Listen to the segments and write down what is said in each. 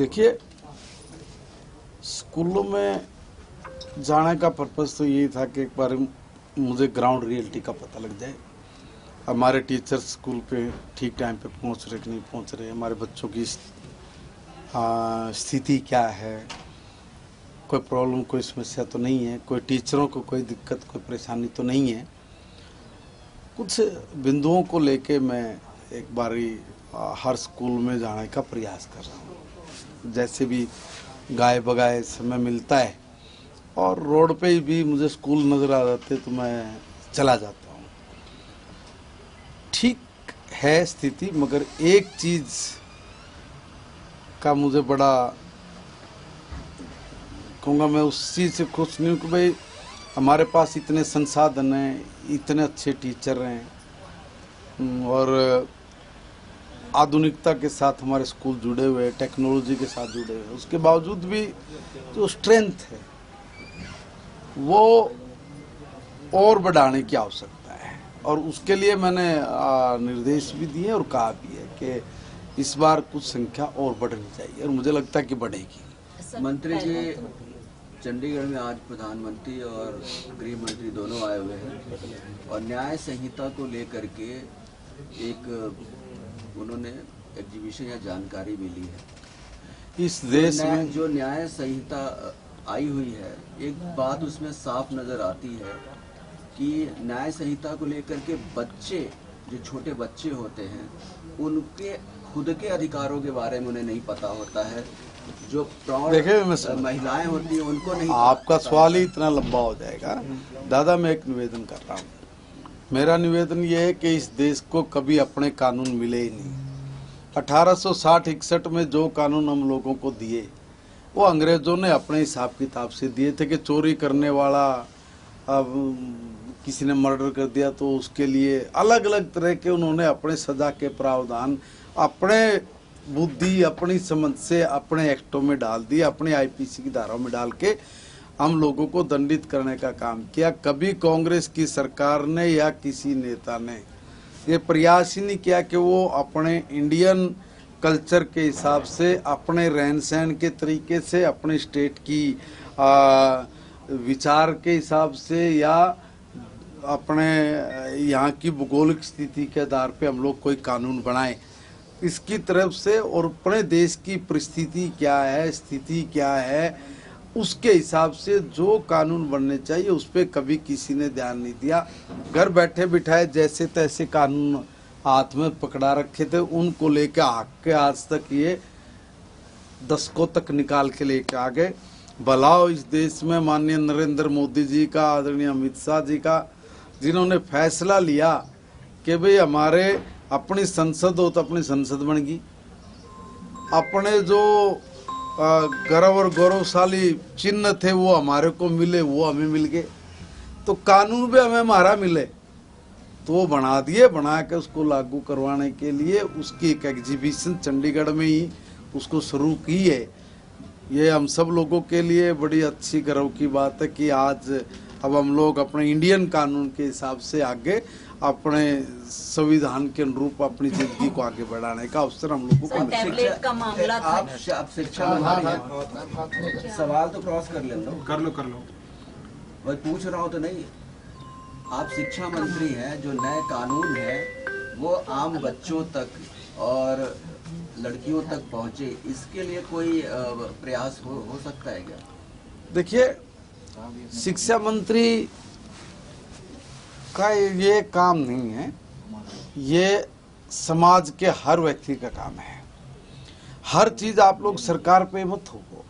देखिए, स्कूलों में जाने का पर्पज़ तो यही था कि एक बार मुझे ग्राउंड रियलिटी का पता लग जाए। हमारे टीचर्स स्कूल पे ठीक टाइम पे पहुंच रहे कि नहीं पहुंच रहे, हमारे बच्चों की स्थिति क्या है, कोई प्रॉब्लम कोई समस्या तो नहीं है, कोई टीचरों को कोई दिक्कत कोई परेशानी तो नहीं है। कुछ बिंदुओं को लेके मैं एक बारी हर स्कूल में जाने का प्रयास कर रहा हूँ। जैसे भी गाय बगाए समय मिलता है और रोड पे भी मुझे स्कूल नज़र आ जाते तो मैं चला जाता हूँ। ठीक है स्थिति, मगर एक चीज़ का मुझे बड़ा कहूँगा, मैं उस चीज़ से खुश नहीं हूँ कि भाई हमारे पास इतने संसाधन हैं, इतने अच्छे टीचर हैं और आधुनिकता के साथ हमारे स्कूल जुड़े हुए हैं, टेक्नोलॉजी के साथ जुड़े हुए हैं, उसके बावजूद भी जो स्ट्रेंथ है वो और बढ़ाने की आवश्यकता है। और उसके लिए मैंने निर्देश भी दिए और कहा भी है कि इस बार कुछ संख्या और बढ़नी चाहिए और मुझे लगता है कि बढ़ेगी। मंत्री जी, चंडीगढ़ में आज प्रधानमंत्री और गृह मंत्री दोनों आए हुए हैं और न्याय संहिता को लेकर के एक उन्होंने एग्जीबिशन या जानकारी मिली है। इस देश में जो न्याय संहिता आई हुई है, एक बात उसमें साफ नजर आती है कि न्याय संहिता को लेकर के बच्चे, जो छोटे बच्चे होते हैं, उनके खुद के अधिकारों के बारे में उन्हें नहीं पता होता है। जो महिलाएं होती हैं उनको नहीं। आपका सवाल ही इतना लंबा हो जाएगा। दादा, मैं एक निवेदन कर रहा हूँ। मेरा निवेदन ये है कि इस देश को कभी अपने कानून मिले ही नहीं। 1860-61 में जो कानून हम लोगों को दिए वो अंग्रेजों ने अपने हिसाब किताब से दिए थे कि चोरी करने वाला, अब किसी ने मर्डर कर दिया तो उसके लिए अलग अलग तरह के उन्होंने अपने सजा के प्रावधान अपने बुद्धि अपनी समझ से अपने एक्टों में डाल दिए, अपने आईपीसी की धाराओं में डाल के हम लोगों को दंडित करने का काम किया। कभी कांग्रेस की सरकार ने या किसी नेता ने ये प्रयास ही नहीं किया कि वो अपने इंडियन कल्चर के हिसाब से, अपने रहन सहन के तरीके से, अपने स्टेट की विचार के हिसाब से या अपने यहाँ की भूगोलिक स्थिति के आधार पे हम लोग कोई कानून बनाएं इसकी तरफ से, और अपने देश की परिस्थिति क्या है, स्थिति क्या है, उसके हिसाब से जो कानून बनने चाहिए उस पर कभी किसी ने ध्यान नहीं दिया। घर बैठे बिठाए जैसे तैसे कानून हाथ में पकड़ा रखे थे, उनको लेके हाक के आज तक ये दशकों तक निकाल के लेके आ गए। भलाओ इस देश में माननीय नरेंद्र मोदी जी का, आदरणीय अमित शाह जी का, जिन्होंने फैसला लिया कि भाई हमारे अपनी संसद हो तो अपनी संसद बन गई, अपने जो गर्व और गौरवशाली चिन्ह थे वो हमारे को मिले, वो हमें मिल गए, तो कानून भी हमें हमारा मिले तो वो बना दिए। बना के उसको लागू करवाने के लिए उसकी एक एग्जीबिशन चंडीगढ़ में ही उसको शुरू की है। ये हम सब लोगों के लिए बड़ी अच्छी गर्व की बात है कि आज अब हम लोग अपने इंडियन कानून के हिसाब से आगे अपने संविधान के अनुरूप अपनी जिंदगी को आगे बढ़ाने का अवसर हम लोगों को टैबलेट का मामला था। आप शिक्षा मंत्री, सवाल तो क्रॉस कर लो। मैं पूछ रहा हूँ तो नहीं, आप शिक्षा मंत्री हैं, जो नए कानून है वो आम बच्चों तक और लड़कियों तक पहुँचे, इसके लिए कोई प्रयास हो सकता है क्या? देखिए, शिक्षा मंत्री का ये काम नहीं है, ये समाज के हर व्यक्ति का काम है। हर चीज आप लोग सरकार पे मत थोपो।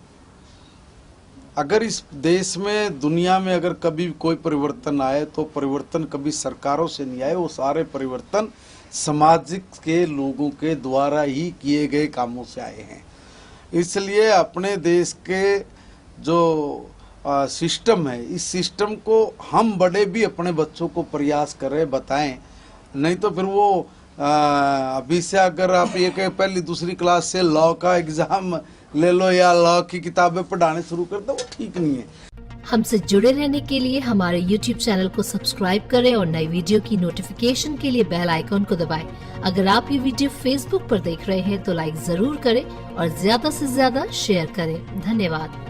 अगर इस देश में, दुनिया में अगर कभी कोई परिवर्तन आए तो परिवर्तन कभी सरकारों से नहीं आए, वो सारे परिवर्तन सामाजिक के लोगों के द्वारा ही किए गए कामों से आए हैं। इसलिए अपने देश के जो सिस्टम है, इस सिस्टम को हम बड़े भी अपने बच्चों को प्रयास करें, बताएं, नहीं तो फिर वो अभी से अगर आप ये कहें पहली दूसरी क्लास से लॉ का एग्ज़ाम ले लो या लॉ की किताबें पढ़ाने शुरू कर दो, वो ठीक नहीं है। हमसे जुड़े रहने के लिए हमारे YouTube चैनल को सब्सक्राइब करें और नई वीडियो की नोटिफिकेशन के लिए बेल आइकॉन को दबाएं। अगर आप ये वीडियो Facebook पर देख रहे हैं तो लाइक जरूर करें और ज्यादा से ज्यादा शेयर करें। धन्यवाद।